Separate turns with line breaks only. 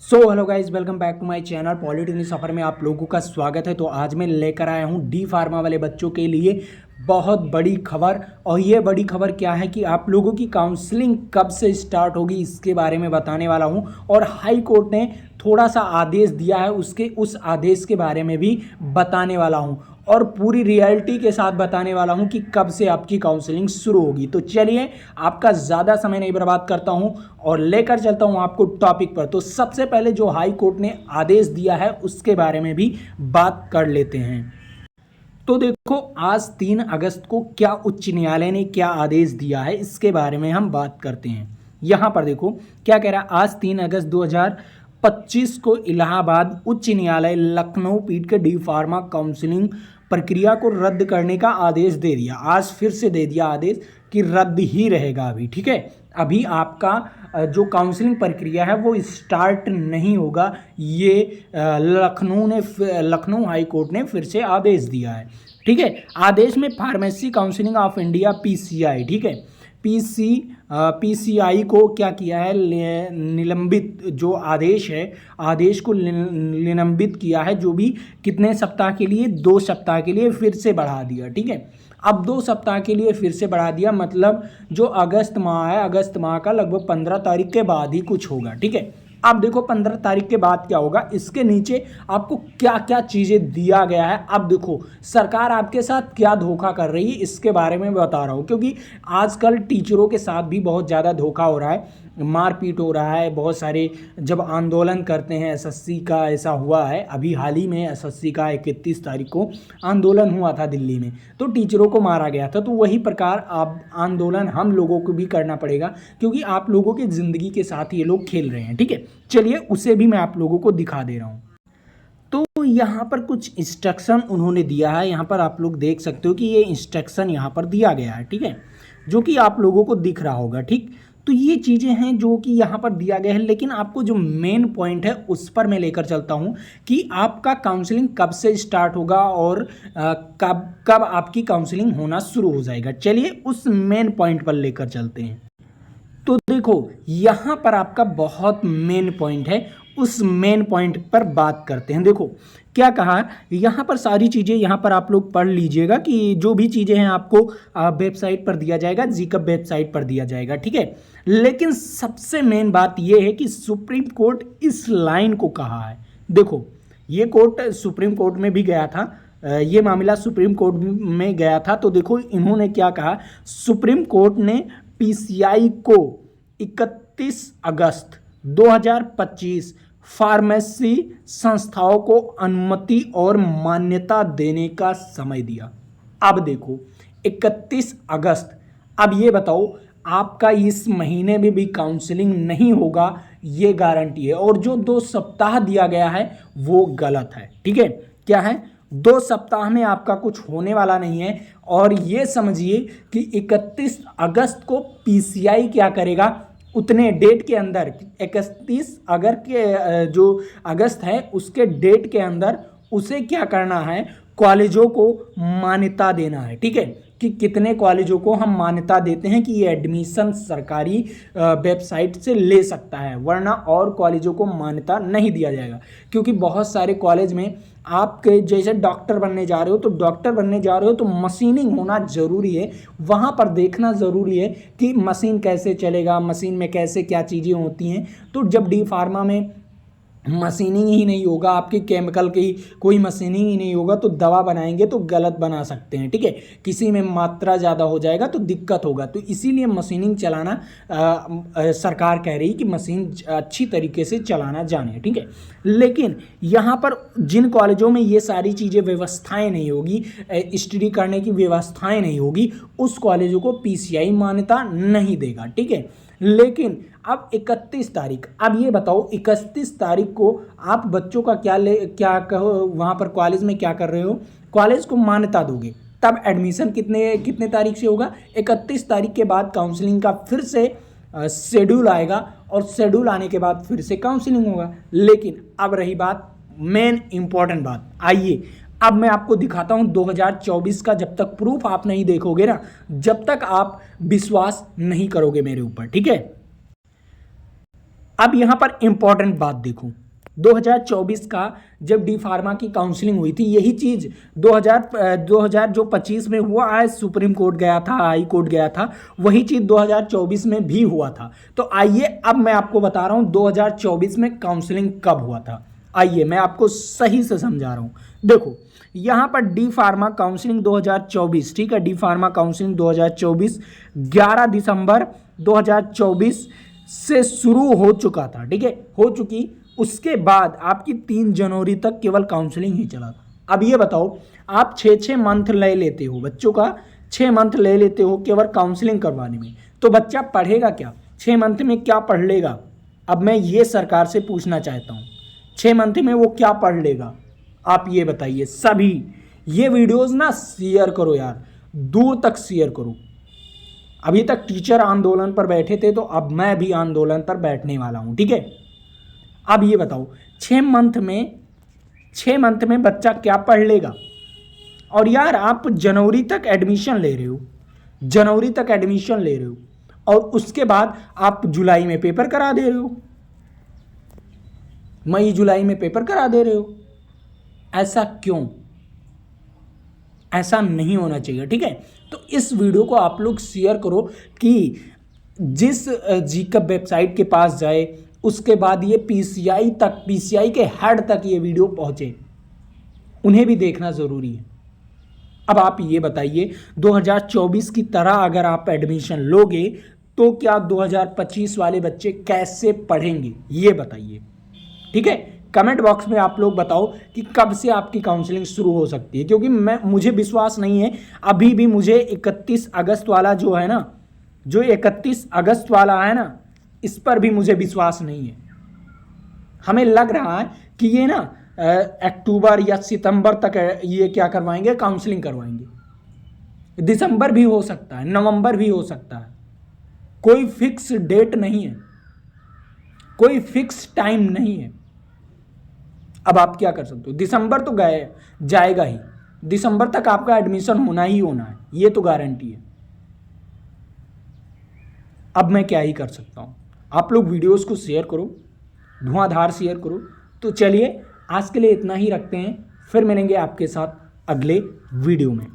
Hello guys, welcome back to my channel polytechnic सफ़र में आप लोगों का स्वागत है। तो आज मैं लेकर आया हूं डी फार्मा वाले बच्चों के लिए बहुत बड़ी खबर। और ये बड़ी खबर क्या है कि आप लोगों की काउंसलिंग कब से स्टार्ट होगी इसके बारे में बताने वाला हूं। और हाई कोर्ट ने थोड़ा सा आदेश दिया है, उस आदेश के बारे में भी बताने वाला हूं और पूरी रियलिटी के साथ बताने वाला हूं कि कब से आपकी काउंसलिंग शुरू होगी। तो चलिए, आपका ज़्यादा समय नहीं बर्बाद करता हूं और लेकर चलता हूं आपको टॉपिक पर। तो सबसे पहले जो हाई कोर्ट ने आदेश दिया है उसके बारे में भी बात कर लेते हैं। तो देखो, आज 3 अगस्त को क्या उच्च न्यायालय ने क्या आदेश दिया है इसके बारे में हम बात करते हैं। यहाँ पर देखो क्या कह रहा है। आज 3 अगस्त 2025 को इलाहाबाद उच्च न्यायालय लखनऊ पीठ के डी फार्मा काउंसलिंग प्रक्रिया को रद्द करने का आदेश दे दिया। आज फिर से दे दिया आदेश कि रद्द ही रहेगा अभी, ठीक है। अभी आपका जो काउंसलिंग प्रक्रिया है वो स्टार्ट नहीं होगा। ये लखनऊ हाई कोर्ट ने फिर से आदेश दिया है, ठीक है। आदेश में pharmacy counselling of India PCI, ठीक है, पीसीआई को क्या किया है, निलंबित जो आदेश है, आदेश को निलंबित किया है। जो भी कितने सप्ताह के लिए, 2 सप्ताह के लिए फिर से बढ़ा दिया, ठीक है। अब 2 सप्ताह के लिए फिर से बढ़ा दिया, मतलब जो अगस्त माह है, अगस्त माह का लगभग 15 तारीख के बाद ही कुछ होगा, ठीक है। अब देखो 15 तारीख के बाद क्या होगा, इसके नीचे आपको क्या क्या चीज़ें दिया गया है। अब देखो सरकार आपके साथ क्या धोखा कर रही है इसके बारे में बता रहा हूँ, क्योंकि आजकल टीचरों के साथ भी बहुत ज़्यादा धोखा हो रहा है, मारपीट हो रहा है। बहुत सारे जब आंदोलन करते हैं, एसएससी का ऐसा हुआ है, अभी हाल ही में एसएससी का 31 तारीख को आंदोलन हुआ था दिल्ली में, तो टीचरों को मारा गया था। तो वही प्रकार आप आंदोलन हम लोगों को भी करना पड़ेगा, क्योंकि आप लोगों की ज़िंदगी के साथ ये लोग खेल रहे हैं, ठीक है। चलिए उसे भी मैं आप लोगों को दिखा दे रहा हूँ। तो यहाँ पर कुछ इंस्ट्रक्शन उन्होंने दिया है, यहाँ पर आप लोग देख सकते हो कि ये इंस्ट्रक्शन यहाँ पर दिया गया है, ठीक है, जो कि आप लोगों को दिख रहा होगा, ठीक। तो ये चीज़ें हैं जो कि यहाँ पर दिया गया है, लेकिन आपको जो मेन पॉइंट है उस पर मैं लेकर चलता हूँ कि आपका काउंसलिंग कब से स्टार्ट होगा और कब कब आपकी काउंसलिंग होना शुरू हो जाएगा। चलिए उस मेन पॉइंट पर लेकर चलते हैं। तो देखो यहाँ पर आपका बहुत मेन पॉइंट है, उस मेन पॉइंट पर बात करते हैं। देखो क्या कहा, यहाँ पर सारी चीज़ें यहाँ पर आप लोग पढ़ लीजिएगा कि जो भी चीज़ें हैं आपको वेबसाइट पर दिया जाएगा, जीकअप वेबसाइट पर दिया जाएगा, ठीक है। लेकिन सबसे मेन बात यह है कि सुप्रीम कोर्ट इस लाइन को कहा है। देखो ये कोर्ट सुप्रीम कोर्ट में भी गया था, ये मामला सुप्रीम कोर्ट में गया था। तो देखो इन्होंने क्या कहा, सुप्रीम कोर्ट ने पीसीआई को 31 अगस्त 2025 फार्मेसी संस्थाओं को अनुमति और मान्यता देने का समय दिया। अब देखो 31 अगस्त, अब ये बताओ आपका इस महीने में भी काउंसलिंग नहीं होगा, ये गारंटी है। और जो 2 सप्ताह दिया गया है वो गलत है, ठीक है। क्या है, 2 सप्ताह में आपका कुछ होने वाला नहीं है। और ये समझिए कि 31 अगस्त को पीसीआई क्या करेगा, उतने डेट के अंदर, 31 अगस्त के जो अगस्त है उसके डेट के अंदर उसे क्या करना है, कॉलेजों को मान्यता देना है, ठीक है। कि कितने कॉलेजों को हम मान्यता देते हैं कि ये एडमिशन सरकारी वेबसाइट से ले सकता है, वरना और कॉलेजों को मान्यता नहीं दिया जाएगा। क्योंकि बहुत सारे कॉलेज में आपके जैसे डॉक्टर बनने जा रहे हो, तो डॉक्टर बनने जा रहे हो तो मशीनिंग होना ज़रूरी है, वहाँ पर देखना ज़रूरी है कि मशीन कैसे चलेगा, मशीन में कैसे क्या चीज़ें होती हैं। तो जब डी फार्मा में मशीनिंग ही नहीं होगा, आपकी केमिकल की कोई मशीनिंग ही नहीं होगा, तो दवा बनाएंगे तो गलत बना सकते हैं, ठीक है। किसी में मात्रा ज़्यादा हो जाएगा तो दिक्कत होगा। तो इसीलिए मशीनिंग चलाना सरकार कह रही कि मशीन अच्छी तरीके से चलाना जाने, ठीक है। लेकिन यहाँ पर जिन कॉलेजों में ये सारी चीज़ें व्यवस्थाएं नहीं होगी, स्टडी करने की व्यवस्थाएं नहीं होगी, उस कॉलेजों को पीसीआई मान्यता नहीं देगा, ठीक है। लेकिन अब 31 तारीख, अब ये बताओ 31 तारीख को आप बच्चों का क्या कहो, वहाँ पर कॉलेज में क्या कर रहे हो, कॉलेज को मान्यता दोगे, तब एडमिशन कितने तारीख से होगा, 31 तारीख के बाद काउंसलिंग का फिर से शेड्यूल आएगा और शेड्यूल आने के बाद फिर से काउंसलिंग होगा। लेकिन अब रही बात मेन इंपॉर्टेंट बात, आइए अब मैं आपको दिखाता हूं 2024 का। जब तक प्रूफ आप नहीं देखोगे ना, जब तक आप विश्वास नहीं करोगे मेरे ऊपर, ठीक है। अब यहाँ पर इंपॉर्टेंट बात देखो, 2024 का जब डी फार्मा की काउंसलिंग हुई थी, यही चीज़ 2025 में हुआ है, सुप्रीम कोर्ट गया था, हाई कोर्ट गया था, वही चीज़ 2024 में भी हुआ था। तो आइए अब मैं आपको बता रहा हूँ 2024 में काउंसलिंग कब हुआ था। आइए मैं आपको सही से समझा रहा हूँ। देखो यहाँ पर डी फार्मा काउंसलिंग 2024, ठीक है, डी फार्मा काउंसलिंग 2024 11 दिसंबर 2024 से शुरू हो चुका था, ठीक है, हो चुकी। उसके बाद आपकी 3 जनवरी तक केवल काउंसलिंग ही चला था। अब ये बताओ, आप 6 मंथ ले लेते हो, बच्चों का 6 मंथ ले लेते हो केवल काउंसलिंग करवाने में, तो बच्चा पढ़ेगा क्या? 6 मंथ में क्या पढ़ लेगा? अब मैं ये सरकार से पूछना चाहता हूँ, 6 मंथ में वो क्या पढ़ लेगा? आप ये बताइए। सभी ये वीडियोस ना शेयर करो यार, दूर तक शेयर करो। अभी तक टीचर आंदोलन पर बैठे थे, तो अब मैं भी आंदोलन पर बैठने वाला हूँ, ठीक है। अब ये बताओ 6 मंथ में बच्चा क्या पढ़ लेगा? और यार आप जनवरी तक एडमिशन ले रहे हो, जनवरी तक एडमिशन ले रहे हो, और उसके बाद आप जुलाई में पेपर करा दे रहे हो, मई जुलाई में पेपर करा दे रहे हो। ऐसा क्यों? ऐसा नहीं होना चाहिए, ठीक है। तो इस वीडियो को आप लोग शेयर करो कि जिस जीकब वेबसाइट के पास जाए, उसके बाद ये पीसीआई तक, पीसीआई के हेड तक ये वीडियो पहुंचे, उन्हें भी देखना ज़रूरी है। अब आप ये बताइए 2024 की तरह अगर आप एडमिशन लोगे तो क्या 2025 वाले बच्चे कैसे पढ़ेंगे, ये बताइए, ठीक है। कमेंट बॉक्स में आप लोग बताओ कि कब से आपकी काउंसलिंग शुरू हो सकती है, क्योंकि मुझे विश्वास नहीं है अभी भी। मुझे 31 अगस्त वाला जो है ना, जो 31 अगस्त वाला है ना, इस पर भी मुझे विश्वास नहीं है। हमें लग रहा है कि ये ना अक्टूबर या सितंबर तक ये क्या करवाएंगे, काउंसलिंग करवाएंगे। दिसंबर भी हो सकता है, नवंबर भी हो सकता है, कोई फिक्स डेट नहीं है, कोई फिक्स टाइम नहीं है। अब आप क्या कर सकते हो, दिसंबर तो जाएगा ही, दिसंबर तक आपका एडमिशन होना ही होना है, ये तो गारंटी है। अब मैं क्या ही कर सकता हूँ। आप लोग वीडियोस को शेयर करो, धुआंधार शेयर करो। तो चलिए आज के लिए इतना ही रखते हैं, फिर मिलेंगे आपके साथ अगले वीडियो में।